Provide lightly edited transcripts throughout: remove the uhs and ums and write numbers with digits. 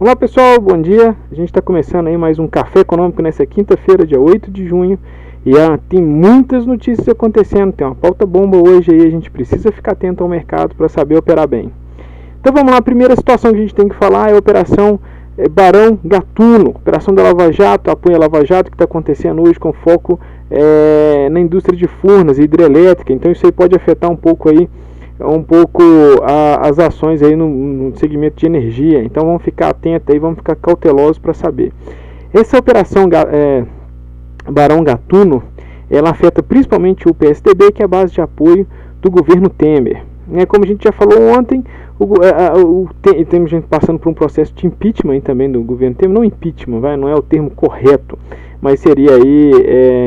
Olá pessoal, bom dia. A gente está começando aí mais um Café Econômico nessa quinta-feira, dia 8 de junho. E tem muitas notícias acontecendo, tem uma pauta bomba hoje aí, a gente precisa ficar atento ao mercado para saber operar bem. Então vamos lá, a primeira situação que a gente tem que falar é a operação Barão Gatuno, operação da Lava Jato, apoio à Lava Jato, que está acontecendo hoje com foco na indústria de Furnas e hidrelétrica. Então isso aí pode afetar um pouco as ações aí no segmento de energia. Então vamos ficar atentos aí, vamos ficar cautelosos para saber. Essa operação Barão Gatuno, ela afeta principalmente o PSDB, que é a base de apoio do governo Temer. Como a gente já falou ontem, temos gente passando por um processo de impeachment também do governo Temer, não impeachment, não é o termo correto, mas seria aí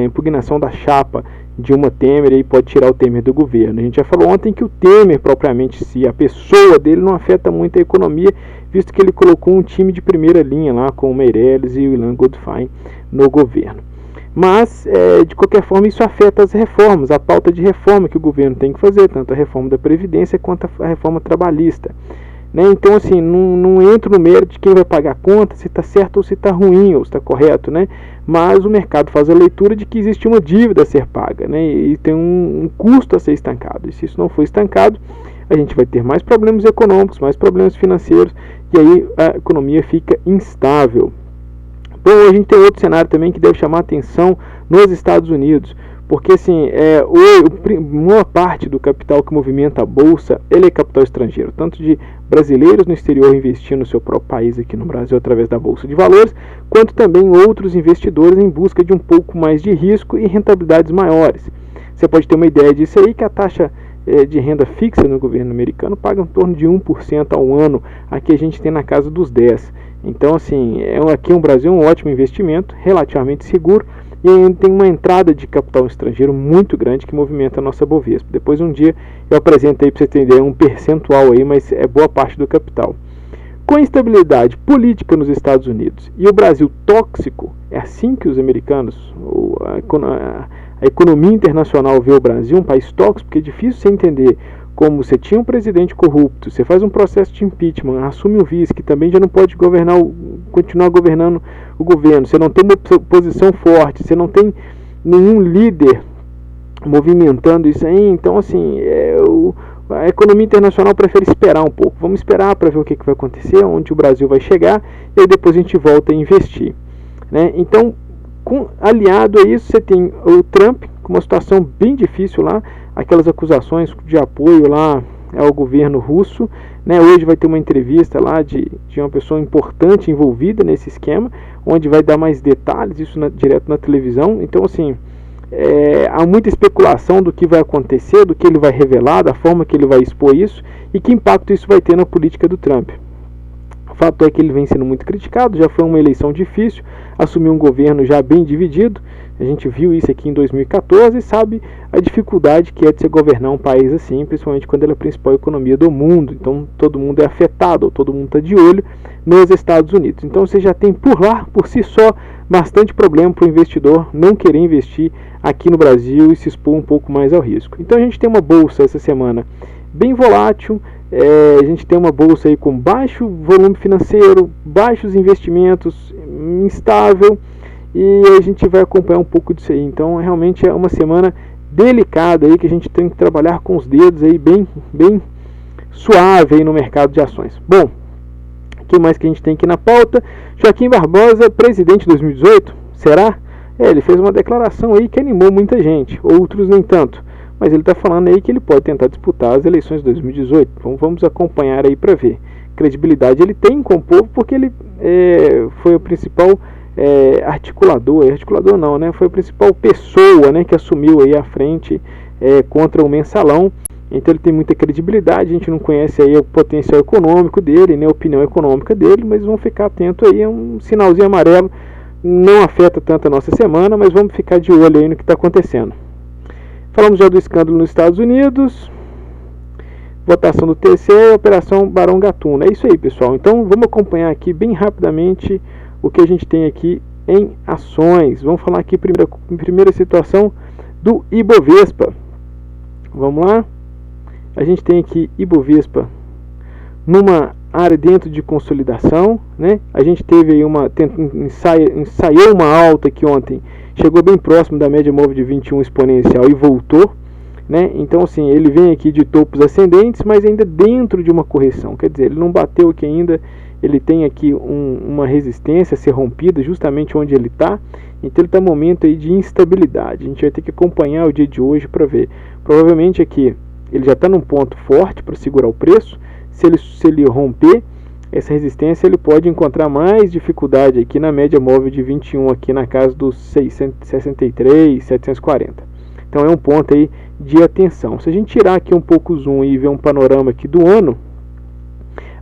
impugnação da chapa Dilma Temer, e pode tirar o Temer do governo. A gente já falou ontem que o Temer, propriamente, a pessoa dele não afeta muito a economia, visto que ele colocou um time de primeira linha lá com o Meirelles e o Ilan Goldfein no governo. Mas, de qualquer forma, isso afeta as reformas, a pauta de reforma que o governo tem que fazer, tanto a reforma da Previdência quanto a reforma trabalhista. Então, assim, não entro no mérito de quem vai pagar a conta, se está certo ou se está ruim, ou se está correto, mas o mercado faz a leitura de que existe uma dívida a ser paga, e tem um custo a ser estancado. E se isso não for estancado, a gente vai ter mais problemas econômicos, mais problemas financeiros, e aí a economia fica instável. Bom, a gente tem outro cenário também que deve chamar a atenção nos Estados Unidos, porque assim, uma parte do capital que movimenta a Bolsa, ele é capital estrangeiro, tanto de brasileiros no exterior investindo no seu próprio país aqui no Brasil através da Bolsa de Valores, quanto também outros investidores em busca de um pouco mais de risco e rentabilidades maiores. Você pode ter uma ideia disso aí, que a taxa de renda fixa no governo americano paga em torno de 1% ao ano, aqui a gente tem na casa dos 10%. Então, assim, aqui no Brasil é um ótimo investimento, relativamente seguro, e ainda tem uma entrada de capital estrangeiro muito grande que movimenta a nossa Bovespa. Depois um dia eu apresento aí para você entender um percentual aí, mas é boa parte do capital. Com a instabilidade política nos Estados Unidos e o Brasil tóxico, é assim que os americanos, a economia internacional vê o Brasil, um país tóxico, porque é difícil você entender como você tinha um presidente corrupto, você faz um processo de impeachment, assume o vice, que também já não pode continuar governando o governo, você não tem uma posição forte, você não tem nenhum líder movimentando isso aí. Então, assim, a economia internacional prefere esperar um pouco. Vamos esperar para ver o que vai acontecer, onde o Brasil vai chegar, e aí depois a gente volta a investir. Então, aliado a isso, você tem o Trump, com uma situação bem difícil lá, aquelas acusações de apoio lá ao governo russo. Hoje vai ter uma entrevista lá de uma pessoa importante envolvida nesse esquema, onde vai dar mais detalhes, isso direto na televisão. Então, assim, há muita especulação do que vai acontecer, do que ele vai revelar, da forma que ele vai expor isso e que impacto isso vai ter na política do Trump. O fato é que ele vem sendo muito criticado, já foi uma eleição difícil, assumiu um governo já bem dividido. A gente viu isso aqui em 2014 e sabe a dificuldade que é de se governar um país assim, principalmente quando ele é a principal economia do mundo. Então todo mundo é afetado, ou todo mundo está de olho nos Estados Unidos. Então você já tem por lá, por si só, bastante problema para o investidor não querer investir aqui no Brasil e se expor um pouco mais ao risco. Então a gente tem uma bolsa essa semana bem volátil, a gente tem uma bolsa aí com baixo volume financeiro, baixos investimentos, instável, e a gente vai acompanhar um pouco disso aí. Então realmente é uma semana delicada aí, que a gente tem que trabalhar com os dedos aí bem suave aí no mercado de ações. Bom, o que mais que a gente tem aqui na pauta? Joaquim Barbosa, presidente de 2018, será? Ele fez uma declaração aí que animou muita gente, outros nem tanto, mas ele está falando aí que ele pode tentar disputar as eleições de 2018. Então vamos acompanhar aí para ver. Credibilidade ele tem com o povo, porque ele foi o principal articulador não, foi a principal pessoa, que assumiu aí a frente contra o mensalão. Então ele tem muita credibilidade. A gente não conhece aí o potencial econômico dele, a opinião econômica dele, mas vamos ficar atento aí, é um sinalzinho amarelo, não afeta tanto a nossa semana, mas vamos ficar de olho aí no que está acontecendo. Falamos já do escândalo nos Estados Unidos, votação do TCE, operação Barão Gatuno. É isso aí, pessoal. Então vamos acompanhar aqui bem rapidamente o que a gente tem aqui em ações. Vamos falar aqui primeira situação do Ibovespa. Vamos lá. A gente tem aqui Ibovespa numa área dentro de consolidação, né? A gente teve aí ensaiou uma alta aqui ontem, chegou bem próximo da média móvel de 21 exponencial e voltou, né? Então assim, ele vem aqui de topos ascendentes, mas ainda dentro de uma correção, quer dizer, ele não bateu aqui ainda, ele tem aqui uma resistência a ser rompida justamente onde ele está, então ele está em momento aí de instabilidade. A gente vai ter que acompanhar o dia de hoje para ver. Provavelmente aqui ele já está num ponto forte para segurar o preço. Se ele romper essa resistência, ele pode encontrar mais dificuldade aqui na média móvel de 21, aqui na casa dos 663, 740. Então é um ponto aí de atenção. Se a gente tirar aqui um pouco o zoom e ver um panorama aqui do ano,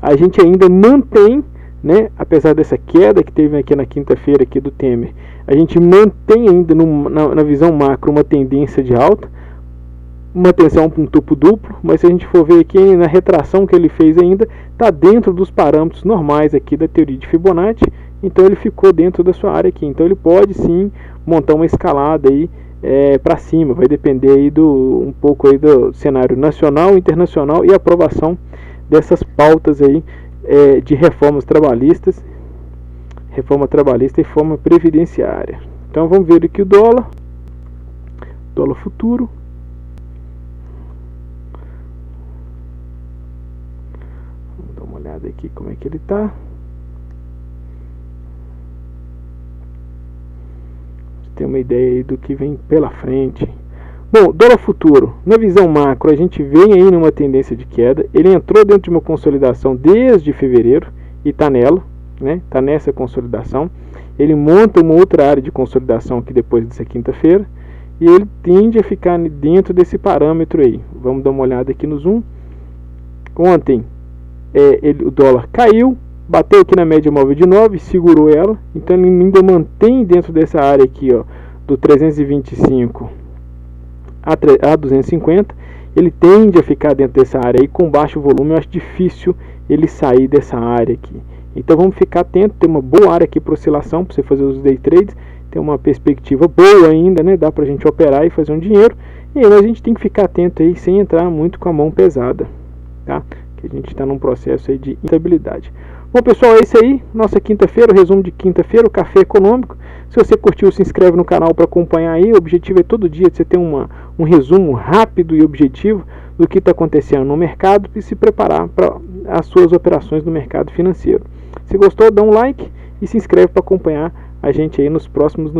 a gente ainda mantém, né, apesar dessa queda que teve aqui na quinta-feira aqui do Temer, a gente mantém ainda na visão macro uma tendência de alta, uma tensão para um topo duplo, mas se a gente for ver aqui na retração que ele fez ainda, está dentro dos parâmetros normais aqui da teoria de Fibonacci, então ele ficou dentro da sua área aqui, então ele pode sim montar uma escalada aí para cima, vai depender aí um pouco aí do cenário nacional, internacional e aprovação dessas pautas aí de reformas trabalhistas, reforma trabalhista e reforma previdenciária. Então vamos ver aqui o dólar futuro. Aqui como é que ele está. Tem uma ideia aí do que vem pela frente. Bom, dólar futuro, na visão macro, a gente vem aí numa tendência de queda. Ele entrou dentro de uma consolidação desde fevereiro e está nela, né? Está nessa consolidação. Ele monta uma outra área de consolidação aqui depois dessa quinta-feira e ele tende a ficar dentro desse parâmetro aí. Vamos dar uma olhada aqui no zoom. Ontem o dólar caiu, bateu aqui na média móvel de 9, segurou ela, então ele ainda mantém dentro dessa área aqui, ó, do 325 a 250, ele tende a ficar dentro dessa área aí com baixo volume. Eu acho difícil ele sair dessa área aqui, então vamos ficar atento. Tem uma boa área aqui para oscilação, para você fazer os day trades, tem uma perspectiva boa ainda, né? Dá para a gente operar e fazer um dinheiro, e aí a gente tem que ficar atento aí, sem entrar muito com a mão pesada, tá? Que a gente está num processo aí de instabilidade. Bom, pessoal, é isso aí, nossa quinta-feira, o resumo de quinta-feira, o Café Econômico. Se você curtiu, se inscreve no canal para acompanhar aí. O objetivo é todo dia você ter um resumo rápido e objetivo do que está acontecendo no mercado e se preparar para as suas operações no mercado financeiro. Se gostou, dá um like e se inscreve para acompanhar a gente aí nos próximos